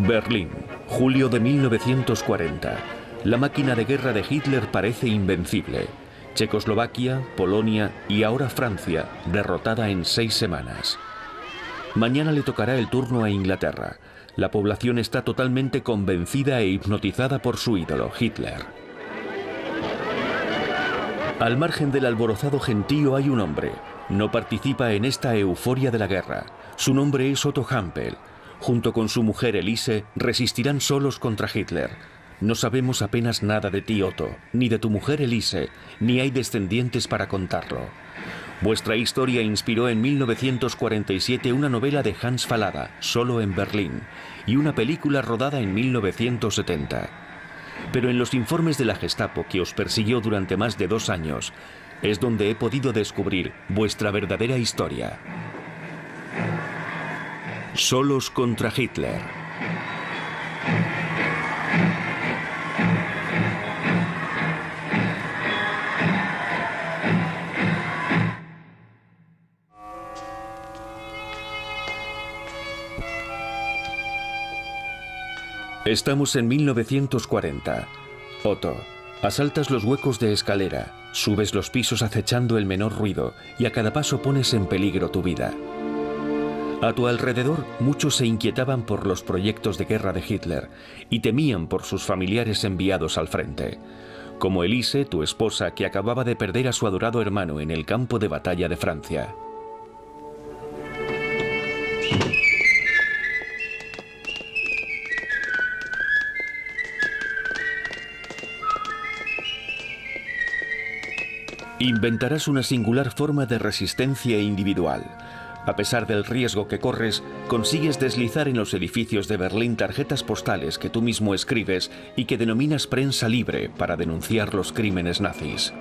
Berlín, julio de 1940. La máquina de guerra de Hitler parece invencible. Checoslovaquia, Polonia y ahora Francia, derrotada en 6 semanas. Mañana le tocará el turno a Inglaterra. La población está totalmente convencida e hipnotizada por su ídolo, Hitler. Al margen del alborozado gentío hay un hombre. No participa en esta euforia de la guerra. Su nombre es Otto Hampel. Junto con su mujer Elise, resistirán solos contra Hitler. No sabemos apenas nada de ti, Otto, ni de tu mujer Elise, ni hay descendientes para contarlo. Vuestra historia inspiró en 1947 una novela de Hans Fallada, Solo en Berlín, y una película rodada en 1970. Pero en los informes de la Gestapo, que os persiguió durante más de 2 años, es donde he podido descubrir vuestra verdadera historia. Solos contra Hitler. Estamos en 1940. Otto, asaltas los huecos de escalera, subes los pisos acechando el menor ruido y a cada paso pones en peligro tu vida. A tu alrededor, muchos se inquietaban por los proyectos de guerra de Hitler y temían por sus familiares enviados al frente, como Elise, tu esposa, que acababa de perder a su adorado hermano en el campo de batalla de Francia. Inventarás una singular forma de resistencia individual. A pesar del riesgo que corres, consigues deslizar en los edificios de Berlín tarjetas postales que tú mismo escribes y que denominas prensa libre para denunciar los crímenes nazis.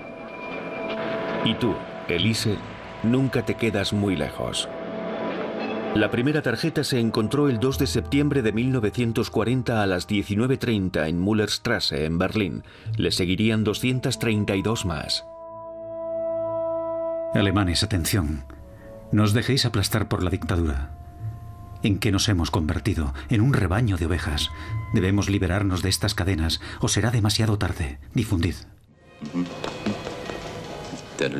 Y tú, Elise, nunca te quedas muy lejos. La primera tarjeta se encontró el 2 de septiembre de 1940 a las 19:30 en Müllerstrasse, en Berlín. Le seguirían 232 más. Alemanes, atención. No os dejéis aplastar por la dictadura. ¿En qué nos hemos convertido? En un rebaño de ovejas. Debemos liberarnos de estas cadenas o será demasiado tarde. Difundid.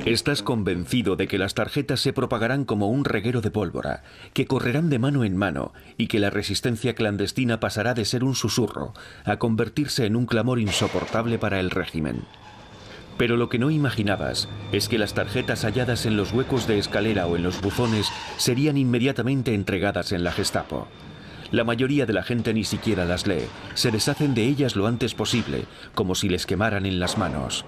Estás convencido de que las tarjetas se propagarán como un reguero de pólvora, que correrán de mano en mano y que la resistencia clandestina pasará de ser un susurro a convertirse en un clamor insoportable para el régimen. Pero lo que no imaginabas es que las tarjetas halladas en los huecos de escalera o en los buzones serían inmediatamente entregadas en la Gestapo. La mayoría de la gente ni siquiera las lee, se deshacen de ellas lo antes posible, como si les quemaran en las manos.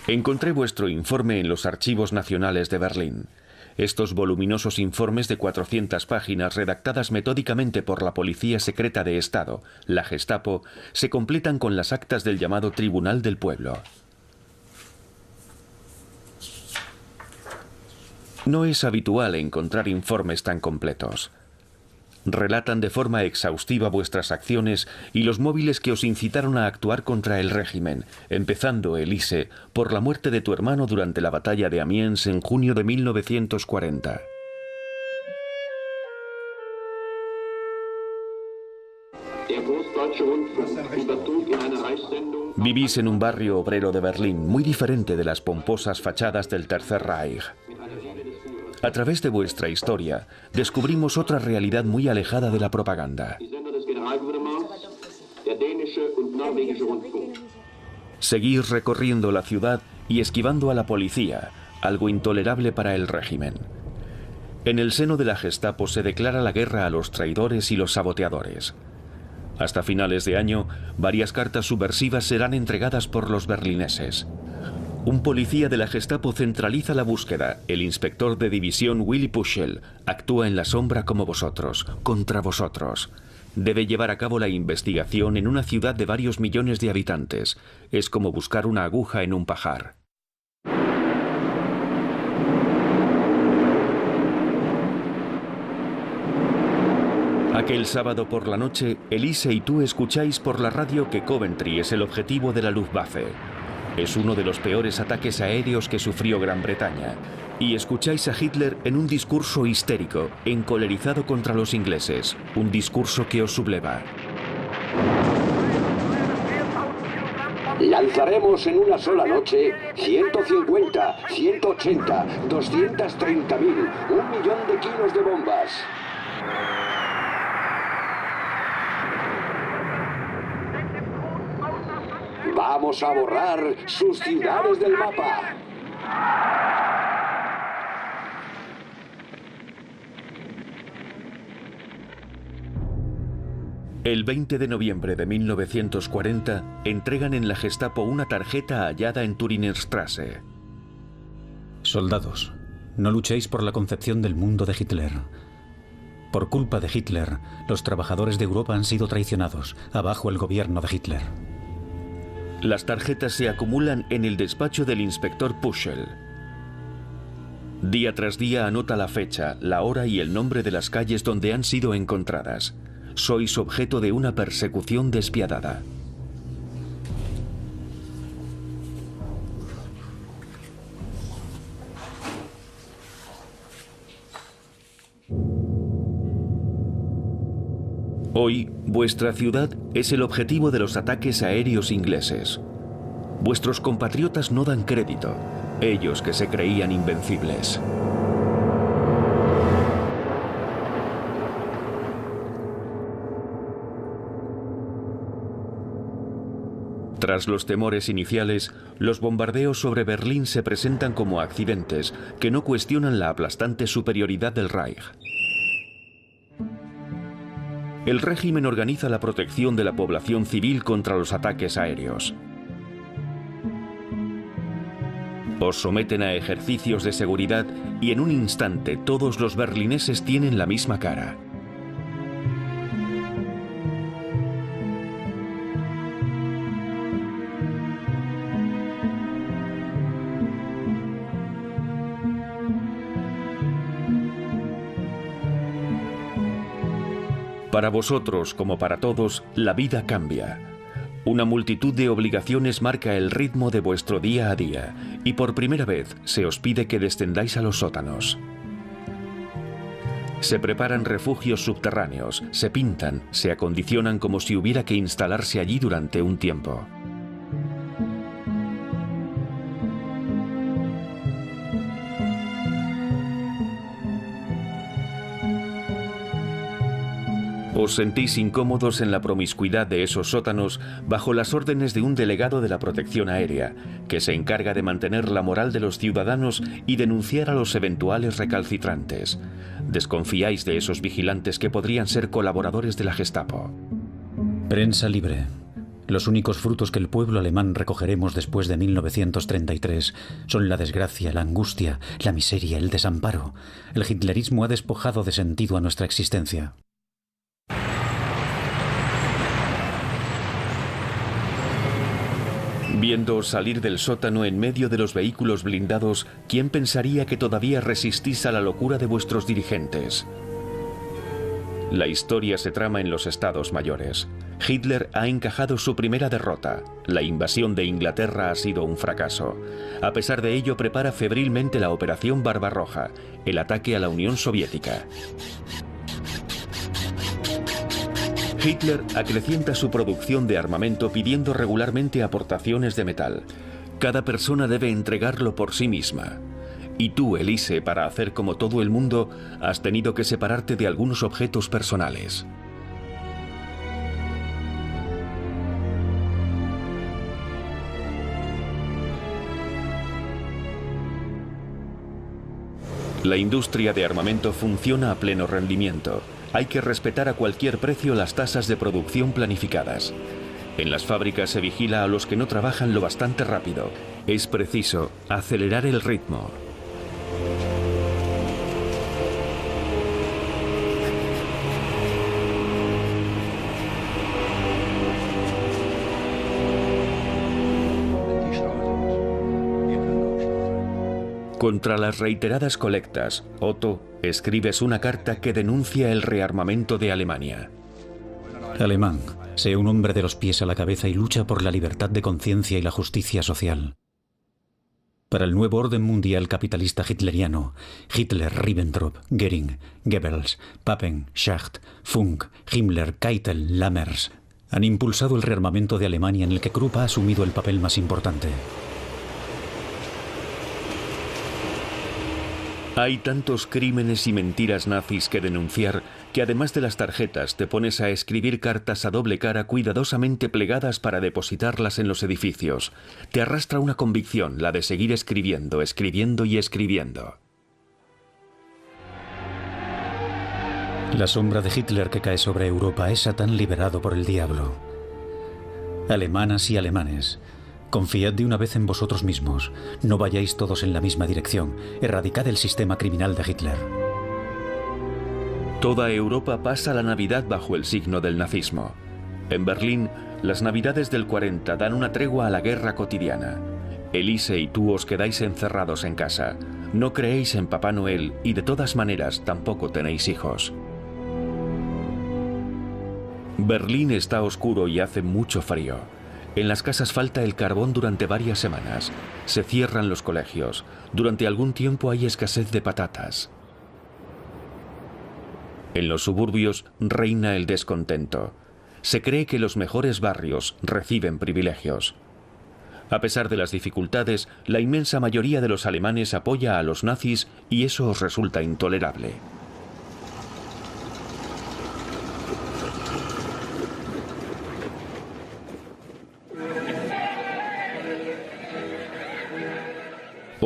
Encontré vuestro informe en los archivos nacionales de Berlín. Estos voluminosos informes de 400 páginas redactadas metódicamente por la Policía Secreta de Estado, la Gestapo, se completan con las actas del llamado Tribunal del Pueblo. No es habitual encontrar informes tan completos. Relatan de forma exhaustiva vuestras acciones y los móviles que os incitaron a actuar contra el régimen, empezando, Elise, por la muerte de tu hermano durante la batalla de Amiens en junio de 1940. Vivís en un barrio obrero de Berlín muy diferente de las pomposas fachadas del Tercer Reich. A través de vuestra historia, descubrimos otra realidad muy alejada de la propaganda. Seguís recorriendo la ciudad y esquivando a la policía, algo intolerable para el régimen. En el seno de la Gestapo se declara la guerra a los traidores y los saboteadores. Hasta finales de año, varias cartas subversivas serán entregadas por los berlineses. Un policía de la Gestapo centraliza la búsqueda. El inspector de división Willy Puschel actúa en la sombra como vosotros, contra vosotros. Debe llevar a cabo la investigación en una ciudad de varios millones de habitantes. Es como buscar una aguja en un pajar. Aquel sábado por la noche, Elise y tú escucháis por la radio que Coventry es el objetivo de la Luftwaffe. Es uno de los peores ataques aéreos que sufrió Gran Bretaña. Y escucháis a Hitler en un discurso histérico, encolerizado contra los ingleses. Un discurso que os subleva. Lanzaremos en una sola noche 150, 180, 230.000, 1 millón de kilos de bombas. Vamos a borrar sus ciudades del mapa. El 20 de noviembre de 1940 entregan en la Gestapo una tarjeta hallada en Turinerstrasse. Soldados, no luchéis por la concepción del mundo de Hitler. Por culpa de Hitler, los trabajadores de Europa han sido traicionados. Abajo el gobierno de Hitler. Las tarjetas se acumulan en el despacho del inspector Puschel. Día tras día anota la fecha, la hora y el nombre de las calles donde han sido encontradas. Sois objeto de una persecución despiadada. Hoy, vuestra ciudad es el objetivo de los ataques aéreos ingleses. Vuestros compatriotas no dan crédito, ellos que se creían invencibles. Tras los temores iniciales, los bombardeos sobre Berlín se presentan como accidentes que no cuestionan la aplastante superioridad del Reich. El régimen organiza la protección de la población civil contra los ataques aéreos. Os someten a ejercicios de seguridad y en un instante todos los berlineses tienen la misma cara. Para vosotros, como para todos, la vida cambia. Una multitud de obligaciones marca el ritmo de vuestro día a día, y por primera vez se os pide que descendáis a los sótanos. Se preparan refugios subterráneos, se pintan, se acondicionan como si hubiera que instalarse allí durante un tiempo. Os sentís incómodos en la promiscuidad de esos sótanos bajo las órdenes de un delegado de la protección aérea, que se encarga de mantener la moral de los ciudadanos y denunciar a los eventuales recalcitrantes. Desconfiáis de esos vigilantes que podrían ser colaboradores de la Gestapo. Prensa libre. Los únicos frutos que el pueblo alemán recogeremos después de 1933 son la desgracia, la angustia, la miseria, el desamparo. El hitlerismo ha despojado de sentido a nuestra existencia. Viéndoos salir del sótano en medio de los vehículos blindados, ¿quién pensaría que todavía resistís a la locura de vuestros dirigentes? La historia se trama en los Estados Mayores. Hitler ha encajado su primera derrota. La invasión de Inglaterra ha sido un fracaso. A pesar de ello, prepara febrilmente la Operación Barbarroja, el ataque a la Unión Soviética. Hitler acrecienta su producción de armamento pidiendo regularmente aportaciones de metal. Cada persona debe entregarlo por sí misma. Y tú, Elise, para hacer como todo el mundo, has tenido que separarte de algunos objetos personales. La industria de armamento funciona a pleno rendimiento. Hay que respetar a cualquier precio las tasas de producción planificadas. En las fábricas se vigila a los que no trabajan lo bastante rápido. Es preciso acelerar el ritmo. Contra las reiteradas colectas, Otto, escribes una carta que denuncia el rearmamento de Alemania. Alemán, Sé un hombre de los pies a la cabeza y lucha por la libertad de conciencia y la justicia social. Para el nuevo orden mundial capitalista hitleriano, Hitler, Ribbentrop, Göring, Goebbels, Papen, Schacht, Funk, Himmler, Keitel, Lammers han impulsado el rearmamento de Alemania, en el que Krupp ha asumido el papel más importante. Hay tantos crímenes y mentiras nazis que denunciar que además de las tarjetas te pones a escribir cartas a doble cara cuidadosamente plegadas para depositarlas en los edificios. Te arrastra una convicción, la de seguir escribiendo, escribiendo y escribiendo. La sombra de Hitler que cae sobre Europa es Satán liberado por el diablo. Alemanas y alemanes, confiad de una vez en vosotros mismos. No vayáis todos en la misma dirección. Erradicad el sistema criminal de Hitler. Toda Europa pasa la Navidad bajo el signo del nazismo. En Berlín, las Navidades del 40 dan una tregua a la guerra cotidiana. Elise y tú os quedáis encerrados en casa. No creéis en Papá Noel y de todas maneras tampoco tenéis hijos. Berlín está oscuro y hace mucho frío. En las casas falta el carbón durante varias semanas. Se cierran los colegios. Durante algún tiempo hay escasez de patatas. En los suburbios reina el descontento. Se cree que los mejores barrios reciben privilegios. A pesar de las dificultades, la inmensa mayoría de los alemanes apoya a los nazis y eso os resulta intolerable.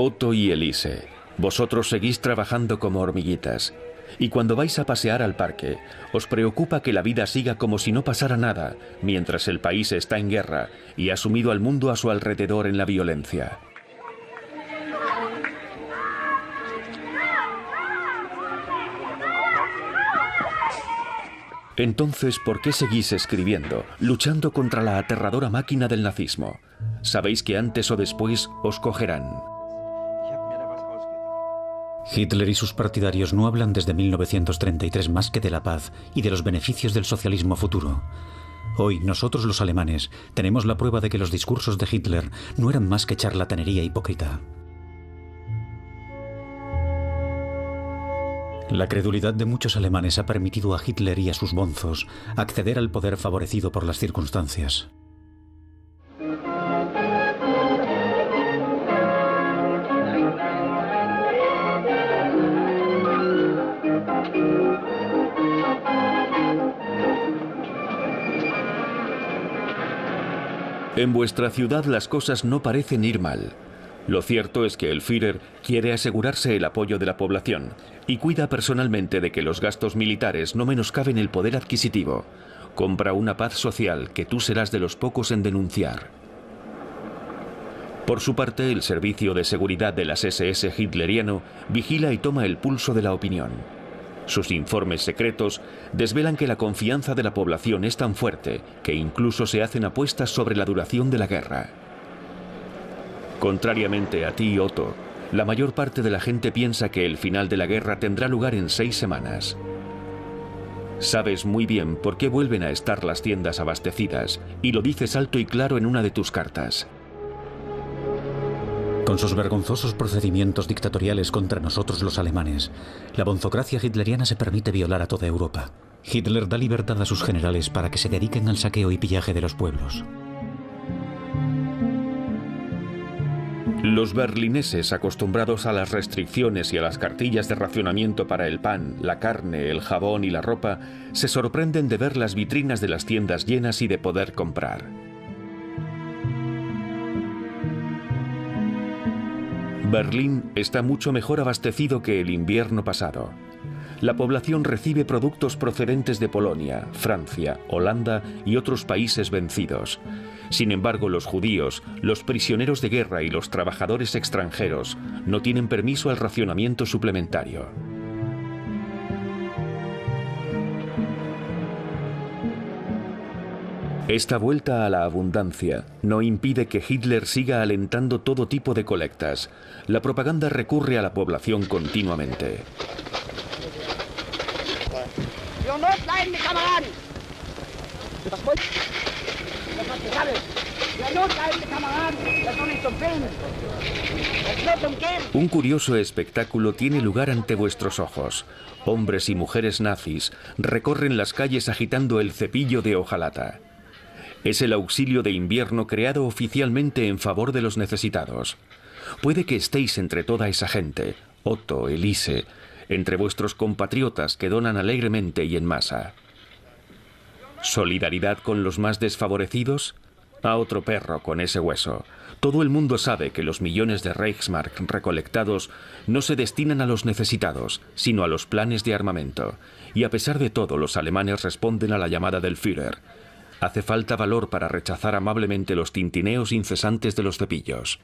Otto y Elise, vosotros seguís trabajando como hormiguitas. Y cuando vais a pasear al parque, os preocupa que la vida siga como si no pasara nada, mientras el país está en guerra y ha sumido al mundo a su alrededor en la violencia. Entonces, ¿por qué seguís escribiendo, luchando contra la aterradora máquina del nazismo? Sabéis que antes o después os cogerán. Hitler y sus partidarios no hablan desde 1933 más que de la paz y de los beneficios del socialismo futuro. Hoy, nosotros los alemanes, tenemos la prueba de que los discursos de Hitler no eran más que charlatanería hipócrita. La credulidad de muchos alemanes ha permitido a Hitler y a sus bonzos acceder al poder favorecido por las circunstancias. En vuestra ciudad las cosas no parecen ir mal. Lo cierto es que el Führer quiere asegurarse el apoyo de la población y cuida personalmente de que los gastos militares no menoscaben el poder adquisitivo. Compra una paz social que tú serás de los pocos en denunciar. Por su parte, el Servicio de Seguridad de las SS hitleriano vigila y toma el pulso de la opinión. Sus informes secretos desvelan que la confianza de la población es tan fuerte que incluso se hacen apuestas sobre la duración de la guerra. Contrariamente a ti, Otto, la mayor parte de la gente piensa que el final de la guerra tendrá lugar en 6 semanas. Sabes muy bien por qué vuelven a estar las tiendas abastecidas y lo dices alto y claro en una de tus cartas. Con sus vergonzosos procedimientos dictatoriales contra nosotros los alemanes, la bonzocracia hitleriana se permite violar a toda Europa. Hitler da libertad a sus generales para que se dediquen al saqueo y pillaje de los pueblos. Los berlineses, acostumbrados a las restricciones y a las cartillas de racionamiento para el pan, la carne, el jabón y la ropa, se sorprenden de ver las vitrinas de las tiendas llenas y de poder comprar. Berlín está mucho mejor abastecido que el invierno pasado. La población recibe productos procedentes de Polonia, Francia, Holanda y otros países vencidos. Sin embargo, los judíos, los prisioneros de guerra y los trabajadores extranjeros no tienen permiso al racionamiento suplementario. Esta vuelta a la abundancia no impide que Hitler siga alentando todo tipo de colectas. La propaganda recurre a la población continuamente. Un curioso espectáculo tiene lugar ante vuestros ojos. Hombres y mujeres nazis recorren las calles agitando el cepillo de hojalata. Es el auxilio de invierno creado oficialmente en favor de los necesitados. Puede que estéis entre toda esa gente, Otto, Elise, entre vuestros compatriotas que donan alegremente y en masa. ¿Solidaridad con los más desfavorecidos? A otro perro con ese hueso. Todo el mundo sabe que los millones de Reichsmark recolectados no se destinan a los necesitados, sino a los planes de armamento. Y a pesar de todo, los alemanes responden a la llamada del Führer. Hace falta valor para rechazar amablemente los tintineos incesantes de los cepillos.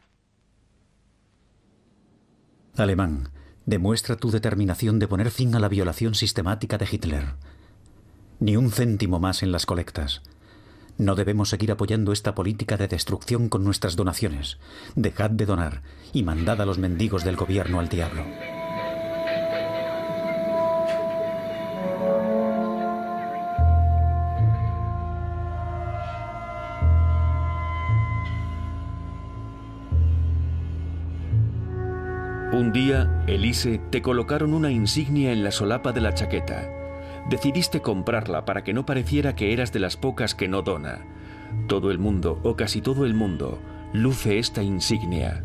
Alemán, demuestra tu determinación de poner fin a la violación sistemática de Hitler. Ni un céntimo más en las colectas. No debemos seguir apoyando esta política de destrucción con nuestras donaciones. Dejad de donar y mandad a los mendigos del gobierno al diablo. Un día, Elise, te colocaron una insignia en la solapa de la chaqueta. Decidiste comprarla para que no pareciera que eras de las pocas que no dona. Todo el mundo, o casi todo el mundo, luce esta insignia.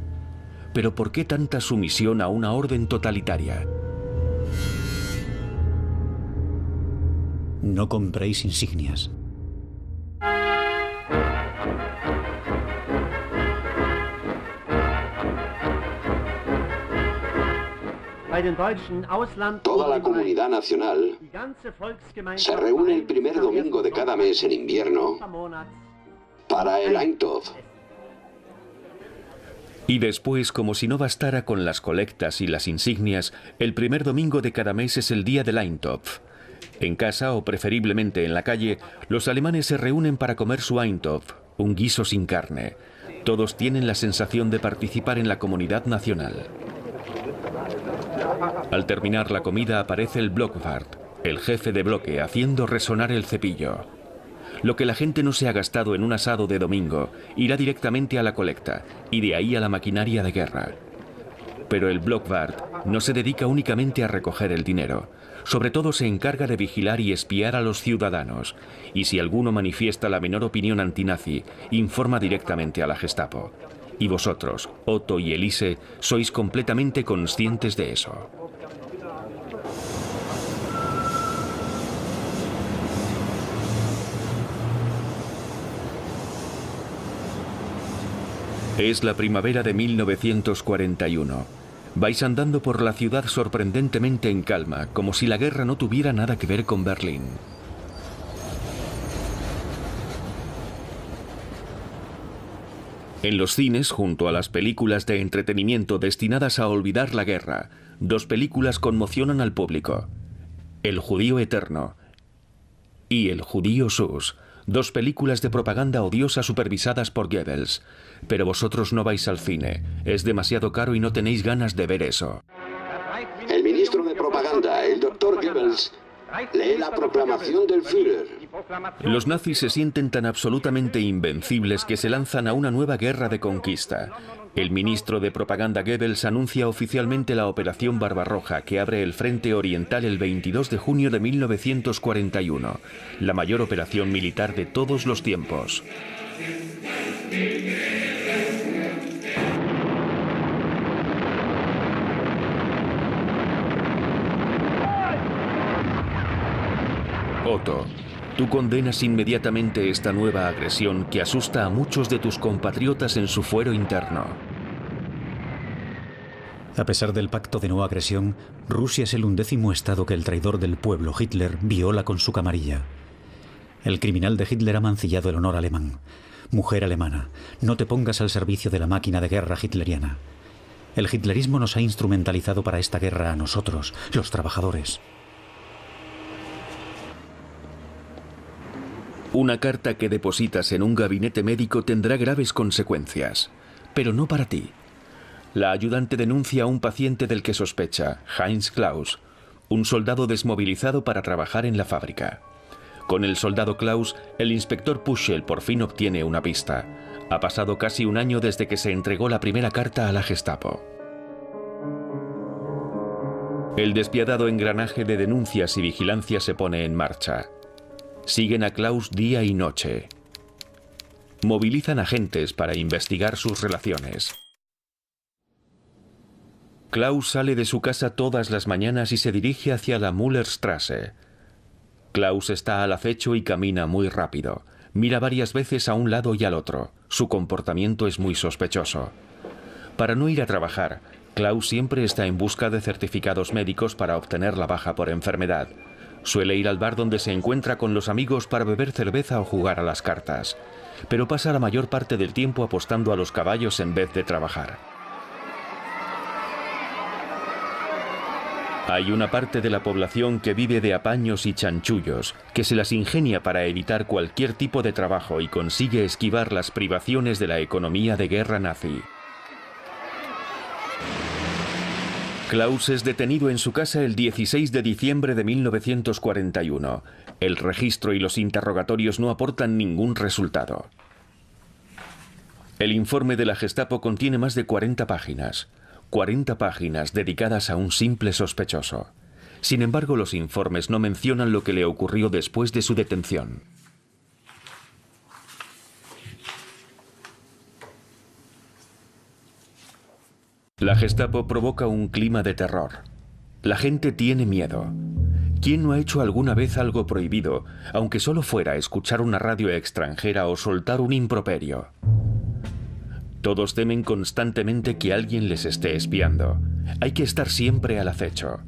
Pero ¿por qué tanta sumisión a una orden totalitaria? No compréis insignias. Toda la comunidad nacional se reúne el primer domingo de cada mes en invierno para el Eintopf. Y después, como si no bastara con las colectas y las insignias, el primer domingo de cada mes es el día del Eintopf. En casa, o preferiblemente en la calle, los alemanes se reúnen para comer su Eintopf, un guiso sin carne. Todos tienen la sensación de participar en la comunidad nacional. Al terminar la comida aparece el Blockwart, el jefe de bloque, haciendo resonar el cepillo. Lo que la gente no se ha gastado en un asado de domingo irá directamente a la colecta y de ahí a la maquinaria de guerra. Pero el Blockwart no se dedica únicamente a recoger el dinero. Sobre todo se encarga de vigilar y espiar a los ciudadanos. Y si alguno manifiesta la menor opinión antinazi, informa directamente a la Gestapo. Y vosotros, Otto y Elise, sois completamente conscientes de eso. Es la primavera de 1941. Vais andando por la ciudad sorprendentemente en calma, como si la guerra no tuviera nada que ver con Berlín. En los cines, junto a las películas de entretenimiento destinadas a olvidar la guerra, dos películas conmocionan al público. El judío eterno y El judío Sus, dos películas de propaganda odiosa supervisadas por Goebbels. Pero vosotros no vais al cine, es demasiado caro y no tenéis ganas de ver eso. El ministro de propaganda, el doctor Goebbels, lee la proclamación del Führer. Los nazis se sienten tan absolutamente invencibles que se lanzan a una nueva guerra de conquista. El ministro de propaganda Goebbels anuncia oficialmente la Operación Barbarroja, que abre el frente oriental el 22 de junio de 1941, la mayor operación militar de todos los tiempos. Otto, tú condenas inmediatamente esta nueva agresión que asusta a muchos de tus compatriotas en su fuero interno. A pesar del pacto de no agresión, Rusia es el 11º estado que el traidor del pueblo, Hitler, viola con su camarilla. El criminal de Hitler ha mancillado el honor alemán. Mujer alemana, no te pongas al servicio de la máquina de guerra hitleriana. El hitlerismo nos ha instrumentalizado para esta guerra a nosotros, los trabajadores. Una carta que depositas en un gabinete médico tendrá graves consecuencias, pero no para ti. La ayudante denuncia a un paciente del que sospecha, Heinz Klaus, un soldado desmovilizado para trabajar en la fábrica. Con el soldado Klaus, el inspector Puschel por fin obtiene una pista. Ha pasado casi un año desde que se entregó la primera carta a la Gestapo. El despiadado engranaje de denuncias y vigilancia se pone en marcha. Siguen a Klaus día y noche. Movilizan agentes para investigar sus relaciones. Klaus sale de su casa todas las mañanas y se dirige hacia la Müllerstrasse. Klaus está al acecho y camina muy rápido. Mira varias veces a un lado y al otro. Su comportamiento es muy sospechoso. Para no ir a trabajar, Klaus siempre está en busca de certificados médicos para obtener la baja por enfermedad. Suele ir al bar donde se encuentra con los amigos para beber cerveza o jugar a las cartas. Pero pasa la mayor parte del tiempo apostando a los caballos en vez de trabajar. Hay una parte de la población que vive de apaños y chanchullos, que se las ingenia para evitar cualquier tipo de trabajo y consigue esquivar las privaciones de la economía de guerra nazi. Klaus es detenido en su casa el 16 de diciembre de 1941. El registro y los interrogatorios no aportan ningún resultado. El informe de la Gestapo contiene más de 40 páginas. 40 páginas dedicadas a un simple sospechoso. Sin embargo, los informes no mencionan lo que le ocurrió después de su detención. La Gestapo provoca un clima de terror. La gente tiene miedo. ¿Quién no ha hecho alguna vez algo prohibido, aunque solo fuera escuchar una radio extranjera o soltar un improperio? Todos temen constantemente que alguien les esté espiando. Hay que estar siempre al acecho.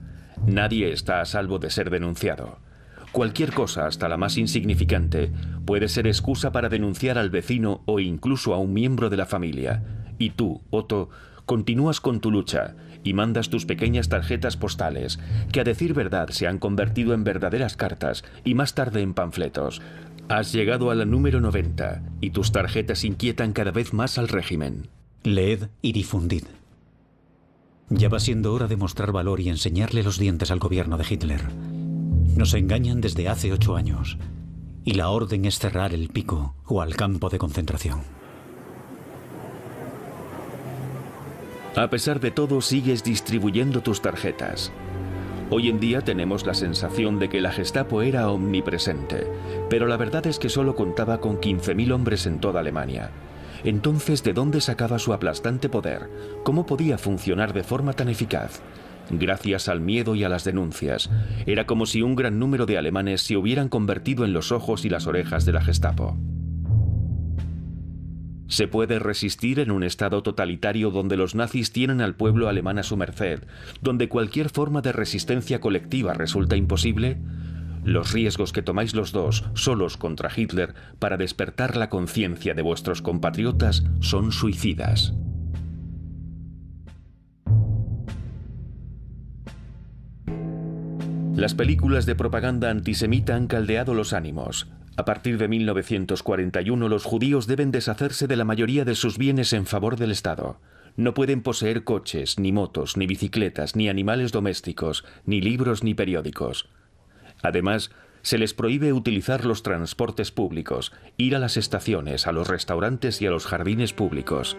Nadie está a salvo de ser denunciado. Cualquier cosa, hasta la más insignificante, puede ser excusa para denunciar al vecino o incluso a un miembro de la familia. Y tú, Otto, continúas con tu lucha y mandas tus pequeñas tarjetas postales, que a decir verdad se han convertido en verdaderas cartas y más tarde en panfletos. Has llegado a la número 90 y tus tarjetas inquietan cada vez más al régimen. Leed y difundid. Ya va siendo hora de mostrar valor y enseñarle los dientes al gobierno de Hitler. Nos engañan desde hace 8 años y la orden es cerrar el pico o al campo de concentración. A pesar de todo, sigues distribuyendo tus tarjetas. Hoy en día tenemos la sensación de que la Gestapo era omnipresente, pero la verdad es que solo contaba con 15.000 hombres en toda Alemania. Entonces, ¿de dónde sacaba su aplastante poder? ¿Cómo podía funcionar de forma tan eficaz? Gracias al miedo y a las denuncias. Era como si un gran número de alemanes se hubieran convertido en los ojos y las orejas de la Gestapo. ¿Se puede resistir en un estado totalitario donde los nazis tienen al pueblo alemán a su merced, donde cualquier forma de resistencia colectiva resulta imposible? Los riesgos que tomáis los dos, solos contra Hitler, para despertar la conciencia de vuestros compatriotas son suicidas. Las películas de propaganda antisemita han caldeado los ánimos. A partir de 1941, los judíos deben deshacerse de la mayoría de sus bienes en favor del Estado. No pueden poseer coches, ni motos, ni bicicletas, ni animales domésticos, ni libros, ni periódicos. Además, se les prohíbe utilizar los transportes públicos, ir a las estaciones, a los restaurantes y a los jardines públicos.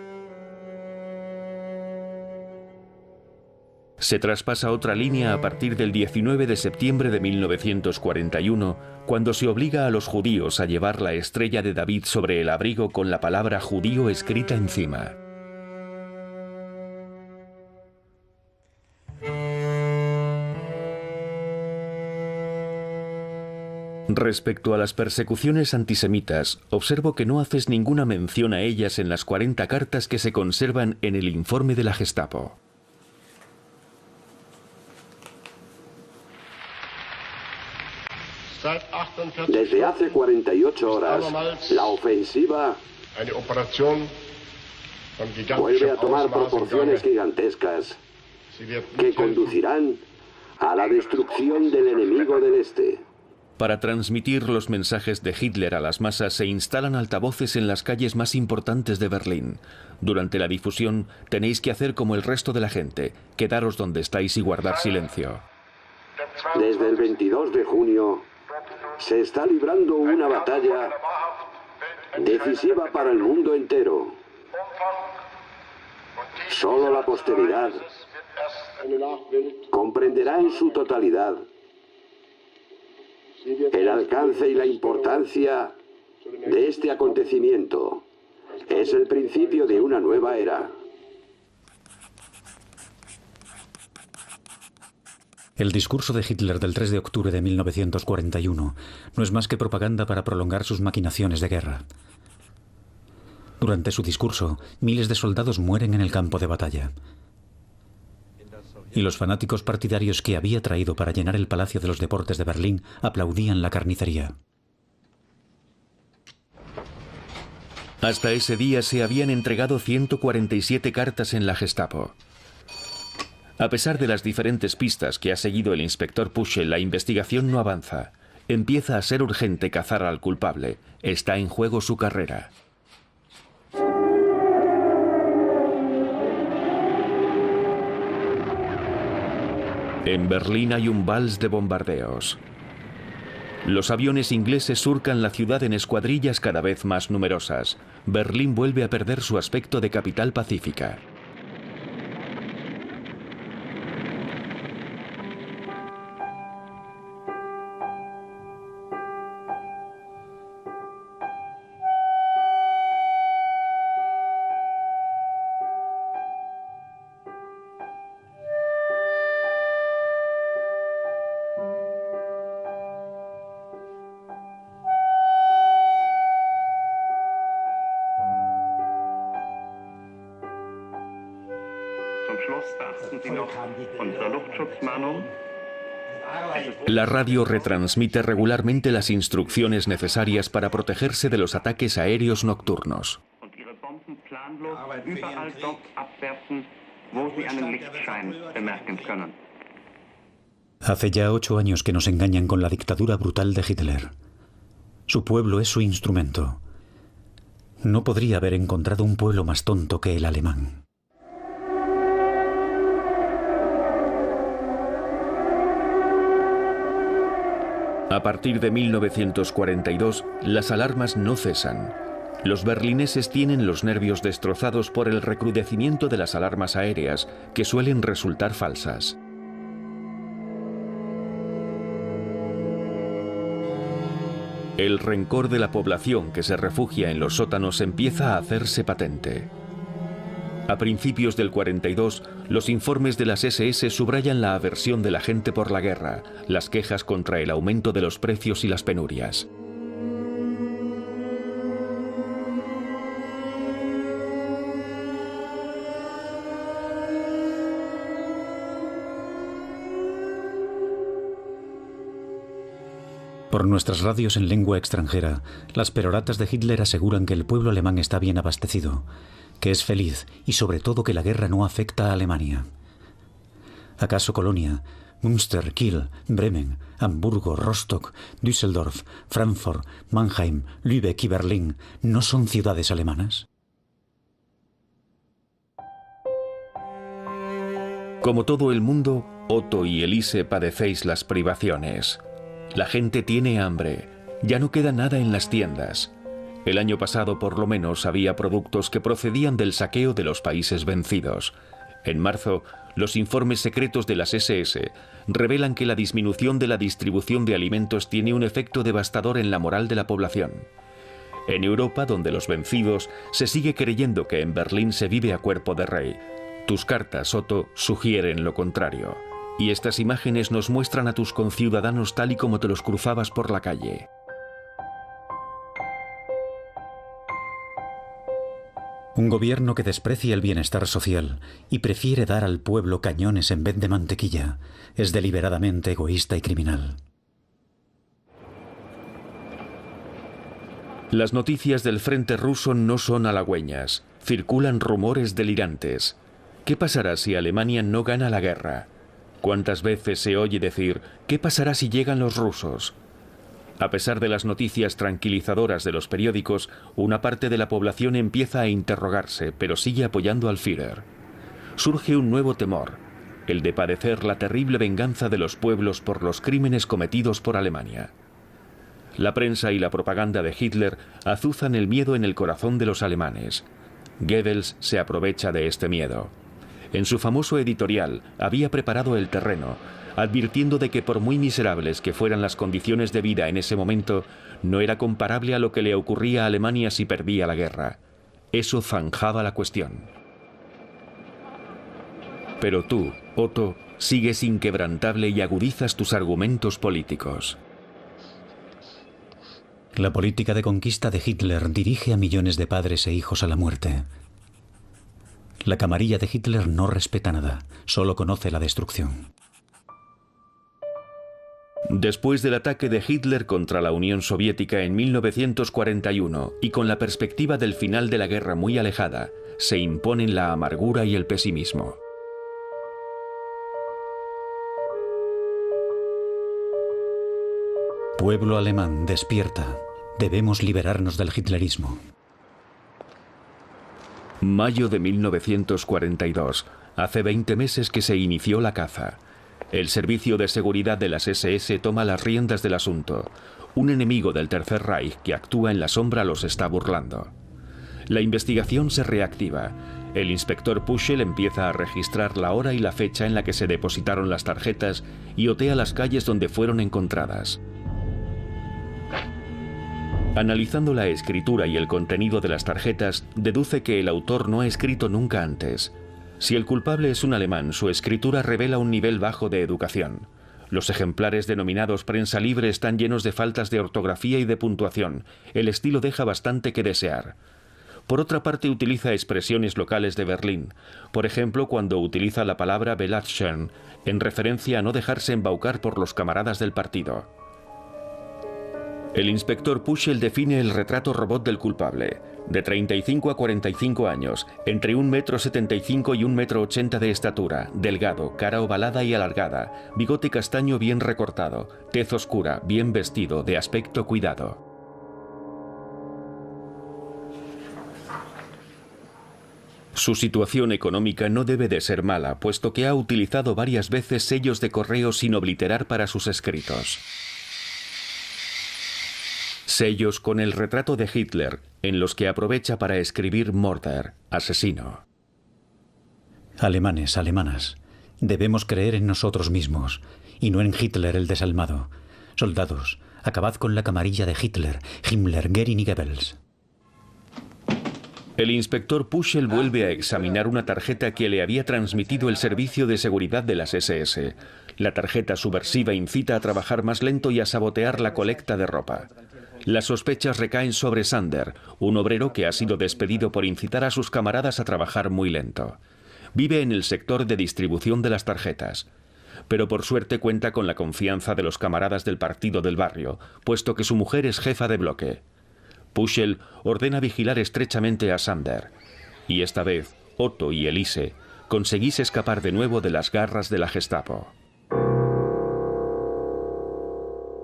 Se traspasa otra línea a partir del 19 de septiembre de 1941, cuando se obliga a los judíos a llevar la estrella de David sobre el abrigo con la palabra judío escrita encima. Respecto a las persecuciones antisemitas, observo que no haces ninguna mención a ellas en las 40 cartas que se conservan en el informe de la Gestapo. Desde hace 48 horas, la ofensiva vuelve a tomar proporciones gigantescas que conducirán a la destrucción del enemigo del Este. Para transmitir los mensajes de Hitler a las masas se instalan altavoces en las calles más importantes de Berlín. Durante la difusión tenéis que hacer como el resto de la gente, quedaros donde estáis y guardar silencio. Desde el 22 de junio, Se está librando una batalla decisiva para el mundo entero. Solo la posteridad comprenderá en su totalidad el alcance y la importancia de este acontecimiento. Es el principio de una nueva era. El discurso de Hitler del 3 de octubre de 1941 no es más que propaganda para prolongar sus maquinaciones de guerra. Durante su discurso, miles de soldados mueren en el campo de batalla. Y los fanáticos partidarios que había traído para llenar el Palacio de los Deportes de Berlín aplaudían la carnicería. Hasta ese día se habían entregado 147 cartas en la Gestapo. A pesar de las diferentes pistas que ha seguido el inspector Puschel, la investigación no avanza. Empieza a ser urgente cazar al culpable. Está en juego su carrera. En Berlín hay un vals de bombardeos. Los aviones ingleses surcan la ciudad en escuadrillas cada vez más numerosas. Berlín vuelve a perder su aspecto de capital pacífica. La radio retransmite regularmente las instrucciones necesarias para protegerse de los ataques aéreos nocturnos. Hace ya 8 años que nos engañan con la dictadura brutal de Hitler. Su pueblo es su instrumento. No podría haber encontrado un pueblo más tonto que el alemán. A partir de 1942, las alarmas no cesan. Los berlineses tienen los nervios destrozados por el recrudecimiento de las alarmas aéreas, que suelen resultar falsas. El rencor de la población que se refugia en los sótanos empieza a hacerse patente. A principios del 42, los informes de las SS subrayan la aversión de la gente por la guerra, las quejas contra el aumento de los precios y las penurias. Por nuestras radios en lengua extranjera, las peroratas de Hitler aseguran que el pueblo alemán está bien abastecido, que es feliz y sobre todo que la guerra no afecta a Alemania. ¿Acaso Colonia, Münster, Kiel, Bremen, Hamburgo, Rostock, Düsseldorf, Frankfurt, Mannheim, Lübeck y Berlín no son ciudades alemanas? Como todo el mundo, Otto y Elise padecéis las privaciones. La gente tiene hambre, ya no queda nada en las tiendas. El año pasado, por lo menos, había productos que procedían del saqueo de los países vencidos. En marzo, los informes secretos de las SS revelan que la disminución de la distribución de alimentos tiene un efecto devastador en la moral de la población. En Europa, donde los vencidos, se sigue creyendo que en Berlín se vive a cuerpo de rey. Tus cartas, Otto, sugieren lo contrario. Y estas imágenes nos muestran a tus conciudadanos tal y como te los cruzabas por la calle. Un gobierno que desprecia el bienestar social y prefiere dar al pueblo cañones en vez de mantequilla es deliberadamente egoísta y criminal. Las noticias del frente ruso no son halagüeñas. Circulan rumores delirantes. ¿Qué pasará si Alemania no gana la guerra? ¿Cuántas veces se oye decir, ¿qué pasará si llegan los rusos? A pesar de las noticias tranquilizadoras de los periódicos, una parte de la población empieza a interrogarse, pero sigue apoyando al Führer. Surge un nuevo temor, el de padecer la terrible venganza de los pueblos por los crímenes cometidos por Alemania. La prensa y la propaganda de Hitler azuzan el miedo en el corazón de los alemanes. Goebbels se aprovecha de este miedo. En su famoso editorial había preparado el terreno, advirtiendo de que por muy miserables que fueran las condiciones de vida en ese momento, no era comparable a lo que le ocurría a Alemania si perdía la guerra. Eso zanjaba la cuestión. Pero tú, Otto, sigues inquebrantable y agudizas tus argumentos políticos. La política de conquista de Hitler dirige a millones de padres e hijos a la muerte. La camarilla de Hitler no respeta nada, solo conoce la destrucción. Después del ataque de Hitler contra la Unión Soviética en 1941 y con la perspectiva del final de la guerra muy alejada, se imponen la amargura y el pesimismo. Pueblo alemán, despierta. Debemos liberarnos del hitlerismo. Mayo de 1942. Hace 20 meses que se inició la caza. El Servicio de Seguridad de las SS toma las riendas del asunto. Un enemigo del Tercer Reich que actúa en la sombra los está burlando. La investigación se reactiva. El inspector Puschel empieza a registrar la hora y la fecha en la que se depositaron las tarjetas y otea las calles donde fueron encontradas. Analizando la escritura y el contenido de las tarjetas, deduce que el autor no ha escrito nunca antes. Si el culpable es un alemán, su escritura revela un nivel bajo de educación. Los ejemplares denominados prensa libre están llenos de faltas de ortografía y de puntuación. El estilo deja bastante que desear. Por otra parte, utiliza expresiones locales de Berlín. Por ejemplo, cuando utiliza la palabra Belatschern, en referencia a no dejarse embaucar por los camaradas del partido. El inspector Puschel define el retrato robot del culpable. De 35 a 45 años, entre 1,75 m y 1,80 m de estatura, delgado, cara ovalada y alargada, bigote castaño bien recortado, tez oscura, bien vestido, de aspecto cuidado. Su situación económica no debe de ser mala, puesto que ha utilizado varias veces sellos de correo sin obliterar para sus escritos. Sellos con el retrato de Hitler, en los que aprovecha para escribir Mörder, asesino. Alemanes, alemanas, debemos creer en nosotros mismos, y no en Hitler el desalmado. Soldados, acabad con la camarilla de Hitler, Himmler, Göring y Goebbels. El inspector Puschel vuelve a examinar una tarjeta que le había transmitido el Servicio de Seguridad de las SS. La tarjeta subversiva incita a trabajar más lento y a sabotear la colecta de ropa. Las sospechas recaen sobre Sander, un obrero que ha sido despedido por incitar a sus camaradas a trabajar muy lento. Vive en el sector de distribución de las tarjetas. Pero por suerte cuenta con la confianza de los camaradas del partido del barrio, puesto que su mujer es jefa de bloque. Puschel ordena vigilar estrechamente a Sander. Y esta vez, Otto y Elise conseguís escapar de nuevo de las garras de la Gestapo.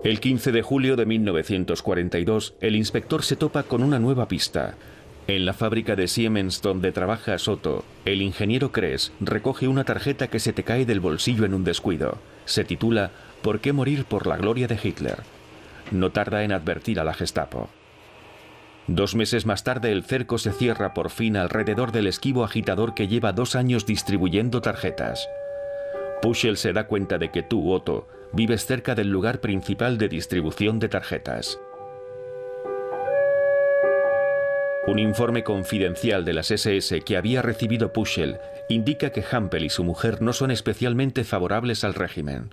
El 15 de julio de 1942, el inspector se topa con una nueva pista. En la fábrica de Siemens donde trabaja Otto, el ingeniero Kress recoge una tarjeta que se te cae del bolsillo en un descuido. Se titula ¿Por qué morir por la gloria de Hitler? No tarda en advertir a la Gestapo. 2 meses más tarde, el cerco se cierra por fin alrededor del esquivo agitador que lleva 2 años distribuyendo tarjetas. Puschel se da cuenta de que tú, Otto, vives cerca del lugar principal de distribución de tarjetas. Un informe confidencial de las SS que había recibido Puschel indica que Hampel y su mujer no son especialmente favorables al régimen.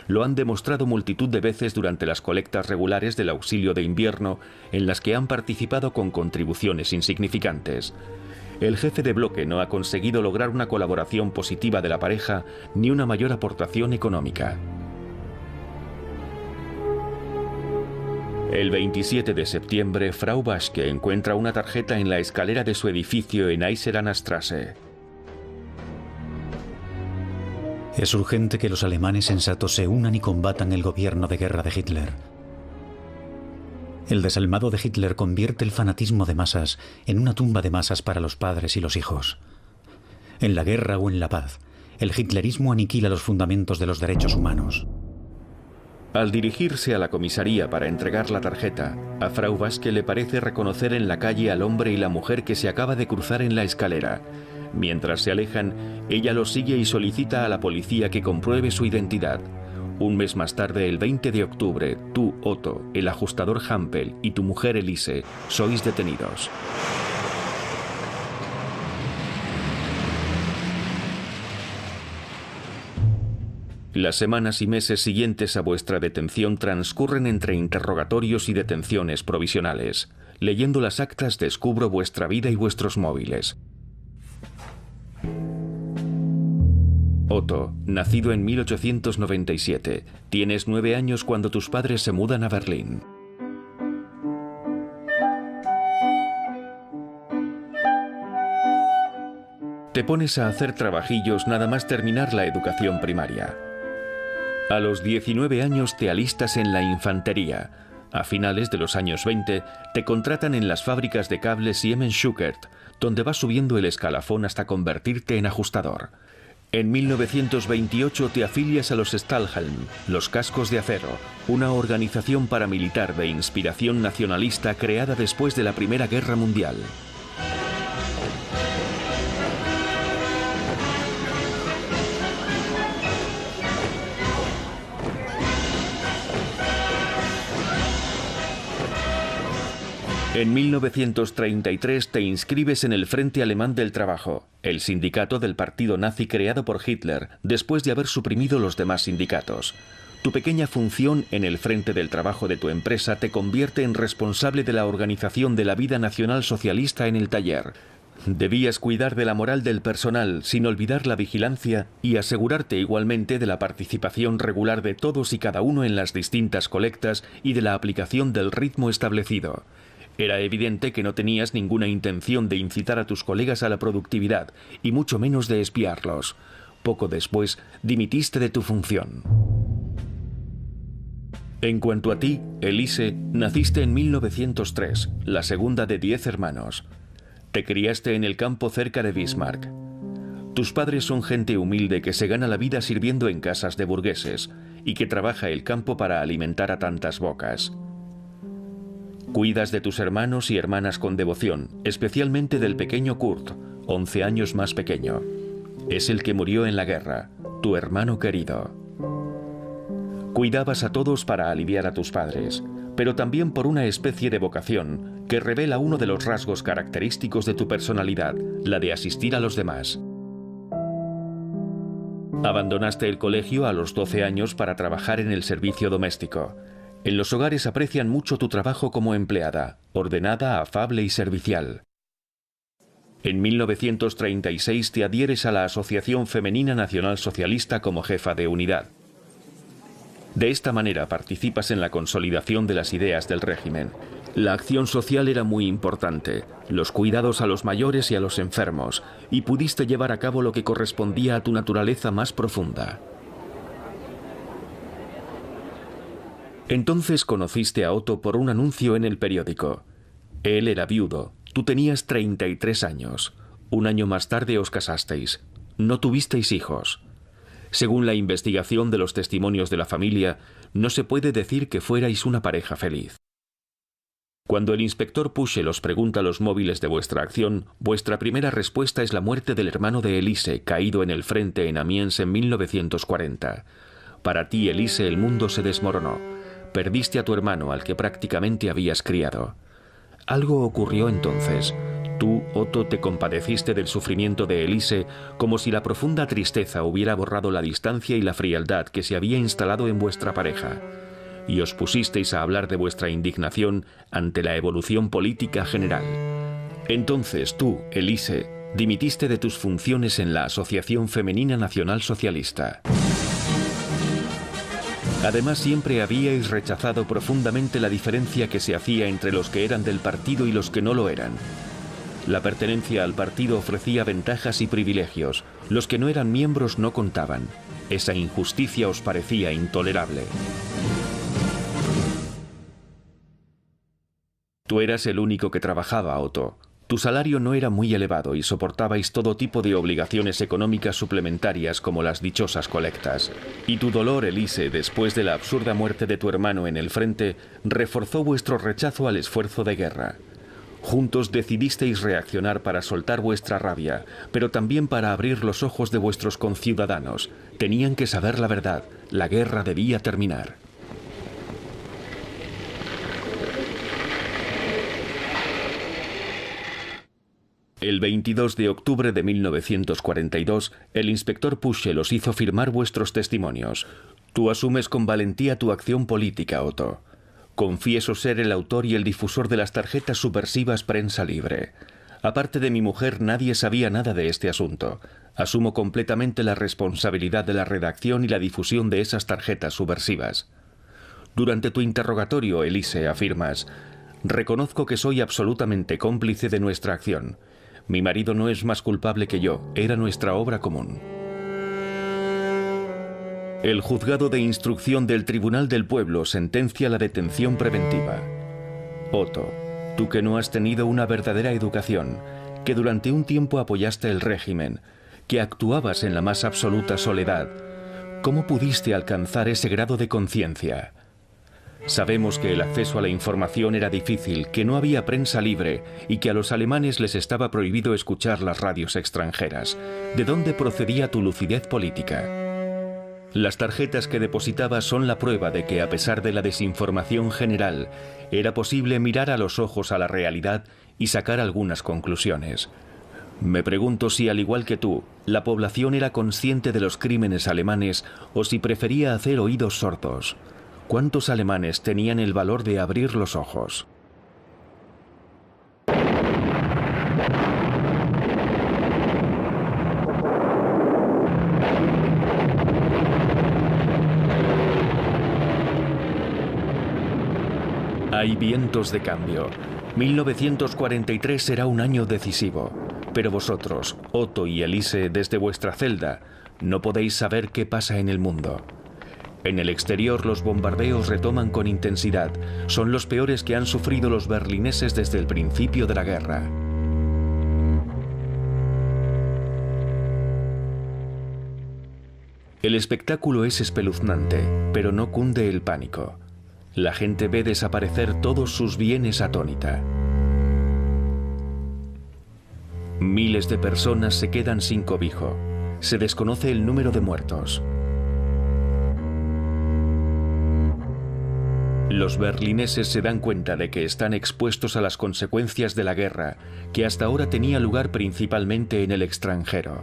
Lo han demostrado multitud de veces durante las colectas regulares del auxilio de invierno, en las que han participado con contribuciones insignificantes. El jefe de bloque no ha conseguido lograr una colaboración positiva de la pareja ni una mayor aportación económica. El 27 de septiembre, Frau Baschke encuentra una tarjeta en la escalera de su edificio en Eisenacher Straße. Es urgente que los alemanes sensatos se unan y combatan el gobierno de guerra de Hitler. El desalmado de Hitler convierte el fanatismo de masas en una tumba de masas para los padres y los hijos. En la guerra o en la paz, el hitlerismo aniquila los fundamentos de los derechos humanos. Al dirigirse a la comisaría para entregar la tarjeta, a Frau Vasque le parece reconocer en la calle al hombre y la mujer que se acaba de cruzar en la escalera. Mientras se alejan, ella los sigue y solicita a la policía que compruebe su identidad. Un mes más tarde, el 20 de octubre, tú, Otto, el ajustador Hampel y tu mujer Elise sois detenidos. Las semanas y meses siguientes a vuestra detención transcurren entre interrogatorios y detenciones provisionales. Leyendo las actas descubro vuestra vida y vuestros móviles. Otto, nacido en 1897. Tienes 9 años cuando tus padres se mudan a Berlín. Te pones a hacer trabajillos nada más terminar la educación primaria. A los 19 años te alistas en la infantería. A finales de los años 20 te contratan en las fábricas de cables Siemens-Schuckert, donde vas subiendo el escalafón hasta convertirte en ajustador. En 1928 te afilias a los Stahlhelm, los cascos de acero, una organización paramilitar de inspiración nacionalista creada después de la Primera Guerra Mundial. En 1933 te inscribes en el Frente Alemán del Trabajo, el sindicato del partido nazi creado por Hitler después de haber suprimido los demás sindicatos. Tu pequeña función en el Frente del Trabajo de tu empresa te convierte en responsable de la organización de la vida nacional socialista en el taller. Debías cuidar de la moral del personal sin olvidar la vigilancia y asegurarte igualmente de la participación regular de todos y cada uno en las distintas colectas y de la aplicación del ritmo establecido. Era evidente que no tenías ninguna intención de incitar a tus colegas a la productividad, y mucho menos de espiarlos. Poco después, dimitiste de tu función. En cuanto a ti, Elise, naciste en 1903, la segunda de 10 hermanos. Te criaste en el campo cerca de Bismarck. Tus padres son gente humilde que se gana la vida sirviendo en casas de burgueses, y que trabaja el campo para alimentar a tantas bocas. Cuidas de tus hermanos y hermanas con devoción, especialmente del pequeño Kurt, 11 años más pequeño. Es el que murió en la guerra, tu hermano querido. Cuidabas a todos para aliviar a tus padres, pero también por una especie de vocación que revela uno de los rasgos característicos de tu personalidad, la de asistir a los demás. Abandonaste el colegio a los 12 años para trabajar en el servicio doméstico. En los hogares aprecian mucho tu trabajo como empleada, ordenada, afable y servicial. En 1936 te adhieres a la Asociación Femenina Nacional Socialista como jefa de unidad. De esta manera participas en la consolidación de las ideas del régimen. La acción social era muy importante, los cuidados a los mayores y a los enfermos, y pudiste llevar a cabo lo que correspondía a tu naturaleza más profunda. Entonces conociste a Otto por un anuncio en el periódico. Él era viudo, tú tenías 33 años. Un año más tarde os casasteis. No tuvisteis hijos. Según la investigación de los testimonios de la familia, no se puede decir que fuerais una pareja feliz. Cuando el inspector Puschel os pregunta los móviles de vuestra acción, vuestra primera respuesta es la muerte del hermano de Elise, caído en el frente en Amiens en 1940. Para ti, Elise, el mundo se desmoronó. Perdiste a tu hermano, al que prácticamente habías criado. Algo ocurrió entonces. Tú, Otto, te compadeciste del sufrimiento de Elise como si la profunda tristeza hubiera borrado la distancia y la frialdad que se había instalado en vuestra pareja. Y os pusisteis a hablar de vuestra indignación ante la evolución política general. Entonces tú, Elise, dimitiste de tus funciones en la Asociación Femenina Nacional Socialista. Además, siempre habíais rechazado profundamente la diferencia que se hacía entre los que eran del partido y los que no lo eran. La pertenencia al partido ofrecía ventajas y privilegios. Los que no eran miembros no contaban. Esa injusticia os parecía intolerable. Tú eras el único que trabajaba, Otto. Tu salario no era muy elevado y soportabais todo tipo de obligaciones económicas suplementarias como las dichosas colectas. Y tu dolor, Elise, después de la absurda muerte de tu hermano en el frente, reforzó vuestro rechazo al esfuerzo de guerra. Juntos decidisteis reaccionar para soltar vuestra rabia, pero también para abrir los ojos de vuestros conciudadanos. Tenían que saber la verdad. La guerra debía terminar. El 22 de octubre de 1942, el inspector Puschel os hizo firmar vuestros testimonios. Tú asumes con valentía tu acción política, Otto. Confieso ser el autor y el difusor de las tarjetas subversivas Prensa Libre. Aparte de mi mujer, nadie sabía nada de este asunto. Asumo completamente la responsabilidad de la redacción y la difusión de esas tarjetas subversivas. Durante tu interrogatorio, Elise, afirmas: reconozco que soy absolutamente cómplice de nuestra acción. Mi marido no es más culpable que yo, era nuestra obra común. El juzgado de instrucción del Tribunal del Pueblo sentencia la detención preventiva. Otto, tú que no has tenido una verdadera educación, que durante un tiempo apoyaste el régimen, que actuabas en la más absoluta soledad, ¿cómo pudiste alcanzar ese grado de conciencia? Sabemos que el acceso a la información era difícil, que no había prensa libre y que a los alemanes les estaba prohibido escuchar las radios extranjeras. ¿De dónde procedía tu lucidez política? Las tarjetas que depositabas son la prueba de que, a pesar de la desinformación general, era posible mirar a los ojos a la realidad y sacar algunas conclusiones. Me pregunto si, al igual que tú, la población era consciente de los crímenes alemanes o si prefería hacer oídos sordos. ¿Cuántos alemanes tenían el valor de abrir los ojos? Hay vientos de cambio. 1943 será un año decisivo. Pero vosotros, Otto y Elise, desde vuestra celda, no podéis saber qué pasa en el mundo. En el exterior los bombardeos retoman con intensidad. Son los peores que han sufrido los berlineses desde el principio de la guerra. El espectáculo es espeluznante, pero no cunde el pánico. La gente ve desaparecer todos sus bienes atónita. Miles de personas se quedan sin cobijo. Se desconoce el número de muertos. Los berlineses se dan cuenta de que están expuestos a las consecuencias de la guerra, que hasta ahora tenía lugar principalmente en el extranjero.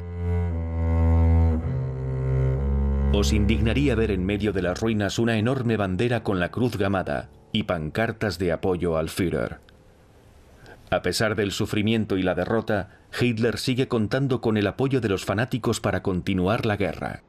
Os indignaría ver en medio de las ruinas una enorme bandera con la cruz gamada y pancartas de apoyo al Führer. A pesar del sufrimiento y la derrota, Hitler sigue contando con el apoyo de los fanáticos para continuar la guerra.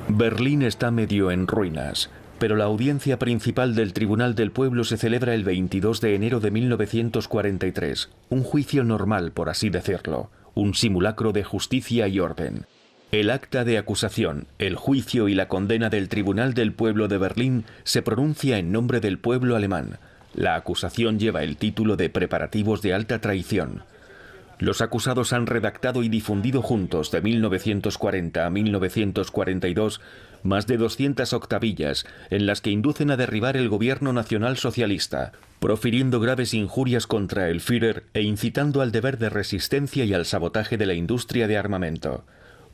Berlín está medio en ruinas, pero la audiencia principal del Tribunal del Pueblo se celebra el 22 de enero de 1943, un juicio normal, por así decirlo, un simulacro de justicia y orden. El acta de acusación, el juicio y la condena del Tribunal del Pueblo de Berlín se pronuncia en nombre del pueblo alemán. La acusación lleva el título de Preparativos de alta traición. Los acusados han redactado y difundido juntos, de 1940 a 1942, más de 200 octavillas en las que inducen a derribar el gobierno nacional socialista, profiriendo graves injurias contra el Führer e incitando al deber de resistencia y al sabotaje de la industria de armamento.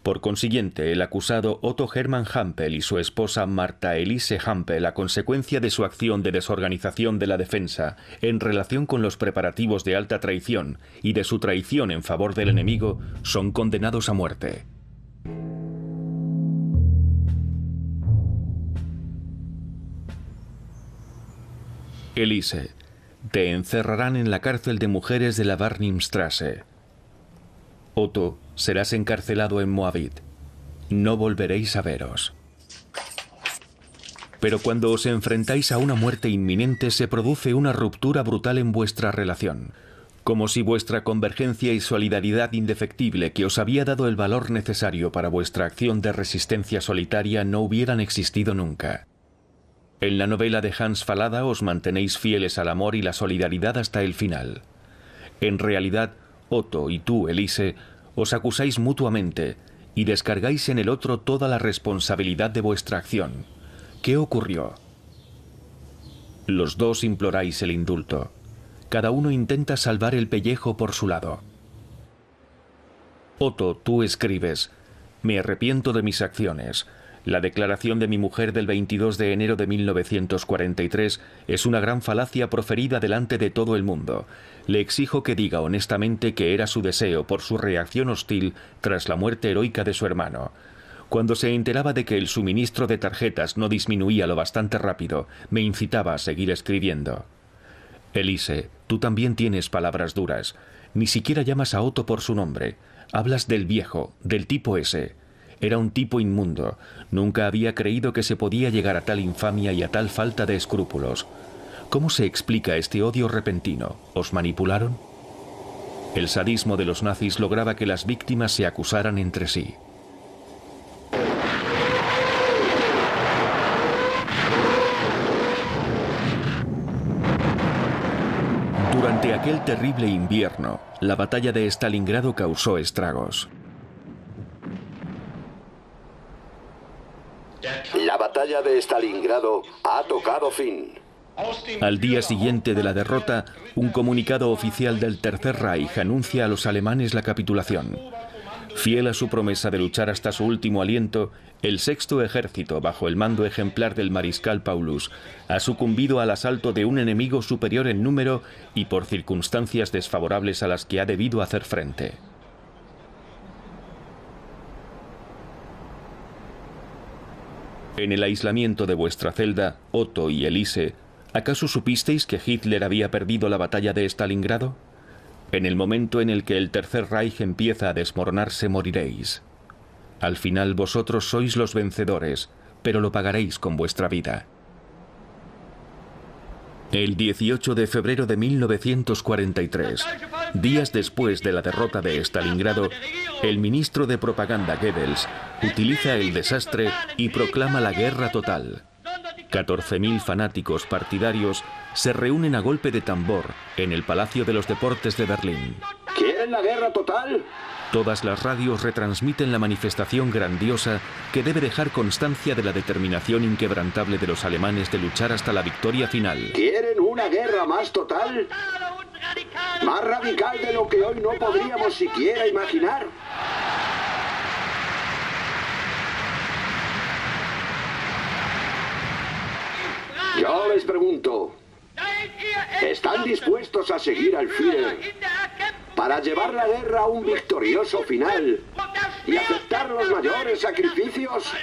Por consiguiente, el acusado Otto Hermann Hampel y su esposa Martha Elise Hampel, a consecuencia de su acción de desorganización de la defensa en relación con los preparativos de alta traición y de su traición en favor del enemigo, son condenados a muerte. Elise, te encerrarán en la cárcel de mujeres de la Warnimstrasse. Otto, serás encarcelado en Moabit. No volveréis a veros. Pero cuando os enfrentáis a una muerte inminente se produce una ruptura brutal en vuestra relación. Como si vuestra convergencia y solidaridad indefectible que os había dado el valor necesario para vuestra acción de resistencia solitaria no hubieran existido nunca. En la novela de Hans Fallada os mantenéis fieles al amor y la solidaridad hasta el final. En realidad, Otto y tú, Elise, os acusáis mutuamente y descargáis en el otro toda la responsabilidad de vuestra acción. ¿Qué ocurrió? Los dos imploráis el indulto. Cada uno intenta salvar el pellejo por su lado. Otto, tú escribes: me arrepiento de mis acciones. La declaración de mi mujer del 22 de enero de 1943 es una gran falacia proferida delante de todo el mundo. Le exijo que diga honestamente que era su deseo por su reacción hostil tras la muerte heroica de su hermano. Cuando se enteraba de que el suministro de tarjetas no disminuía lo bastante rápido, me incitaba a seguir escribiendo. Elise, tú también tienes palabras duras. Ni siquiera llamas a Otto por su nombre. Hablas del viejo, del tipo ese. Era un tipo inmundo. Nunca había creído que se podía llegar a tal infamia y a tal falta de escrúpulos. ¿Cómo se explica este odio repentino? ¿Os manipularon? El sadismo de los nazis lograba que las víctimas se acusaran entre sí. Durante aquel terrible invierno, la batalla de Stalingrado causó estragos. La batalla de Stalingrado ha tocado fin. Al día siguiente de la derrota, un comunicado oficial del Tercer Reich anuncia a los alemanes la capitulación. Fiel a su promesa de luchar hasta su último aliento, el Sexto Ejército, bajo el mando ejemplar del mariscal Paulus, ha sucumbido al asalto de un enemigo superior en número y por circunstancias desfavorables a las que ha debido hacer frente. En el aislamiento de vuestra celda, Otto y Elise, ¿acaso supisteis que Hitler había perdido la batalla de Stalingrado? En el momento en el que el Tercer Reich empieza a desmoronarse, moriréis. Al final vosotros sois los vencedores, pero lo pagaréis con vuestra vida. El 18 de febrero de 1943, días después de la derrota de Stalingrado, el ministro de propaganda Goebbels utiliza el desastre y proclama la guerra total. 14.000 fanáticos partidarios se reúnen a golpe de tambor en el Palacio de los Deportes de Berlín. ¿Quieren la guerra total? Todas las radios retransmiten la manifestación grandiosa que debe dejar constancia de la determinación inquebrantable de los alemanes de luchar hasta la victoria final. ¿Quieren una guerra más total? ¿Más radical de lo que hoy no podríamos siquiera imaginar? Yo les pregunto, ¿están dispuestos a seguir al Führer para llevar la guerra a un victorioso final y aceptar los mayores sacrificios?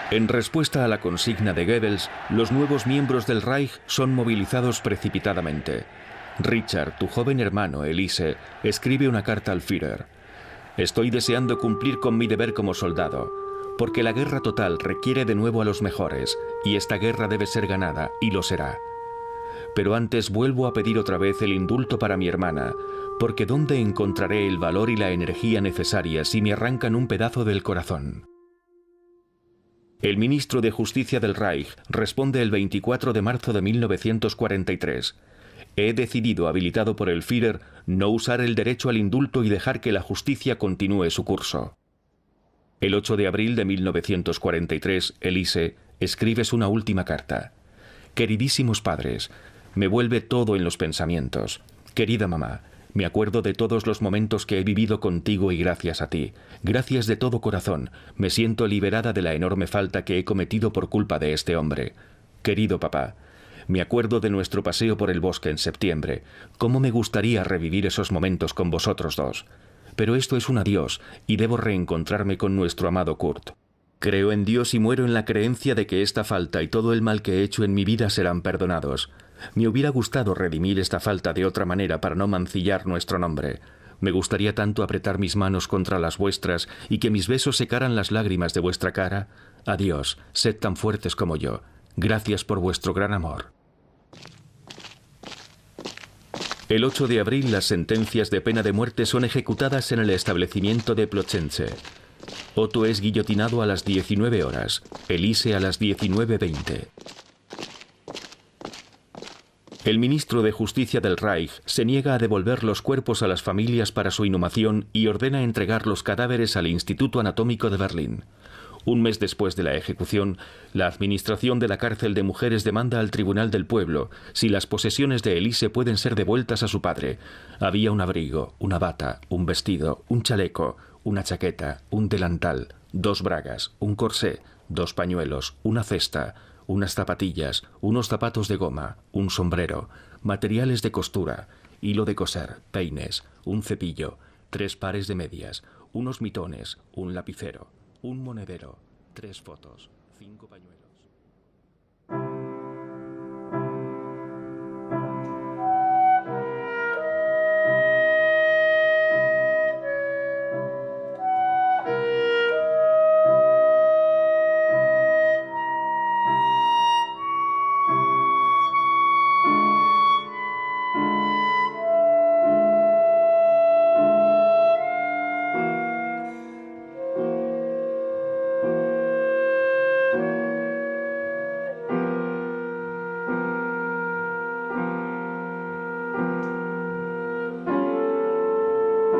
En respuesta a la consigna de Goebbels, los nuevos miembros del Reich son movilizados precipitadamente. Richard, tu joven hermano, Elise, escribe una carta al Führer. Estoy deseando cumplir con mi deber como soldado, porque la guerra total requiere de nuevo a los mejores, y esta guerra debe ser ganada, y lo será. Pero antes vuelvo a pedir otra vez el indulto para mi hermana, porque ¿dónde encontraré el valor y la energía necesarias si me arrancan un pedazo del corazón? El ministro de Justicia del Reich responde el 24 de marzo de 1943. He decidido, habilitado por el Führer, no usar el derecho al indulto y dejar que la justicia continúe su curso. El 8 de abril de 1943, Elise, escribes una última carta. Queridísimos padres, me vuelve todo en los pensamientos. Querida mamá, me acuerdo de todos los momentos que he vivido contigo y gracias a ti. Gracias de todo corazón. Me siento liberada de la enorme falta que he cometido por culpa de este hombre. Querido papá, me acuerdo de nuestro paseo por el bosque en septiembre. Cómo me gustaría revivir esos momentos con vosotros dos. Pero esto es un adiós y debo reencontrarme con nuestro amado Kurt. Creo en Dios y muero en la creencia de que esta falta y todo el mal que he hecho en mi vida serán perdonados. Me hubiera gustado redimir esta falta de otra manera para no mancillar nuestro nombre. Me gustaría tanto apretar mis manos contra las vuestras y que mis besos secaran las lágrimas de vuestra cara. Adiós, sed tan fuertes como yo. Gracias por vuestro gran amor. El 8 de abril las sentencias de pena de muerte son ejecutadas en el establecimiento de Plötzensee. Otto es guillotinado a las 19 horas, Elise a las 19:20. El ministro de Justicia del Reich se niega a devolver los cuerpos a las familias para su inhumación y ordena entregar los cadáveres al Instituto Anatómico de Berlín. Un mes después de la ejecución, la administración de la cárcel de mujeres demanda al Tribunal del Pueblo si las posesiones de Elise pueden ser devueltas a su padre. Había un abrigo, una bata, un vestido, un chaleco, una chaqueta, un delantal, 2 bragas, un corsé, 2 pañuelos, una cesta, unas zapatillas, unos zapatos de goma, un sombrero, materiales de costura, hilo de coser, peines, un cepillo, 3 pares de medias, unos mitones, un lapicero, un monedero, 3 fotos, 5 pañuelos.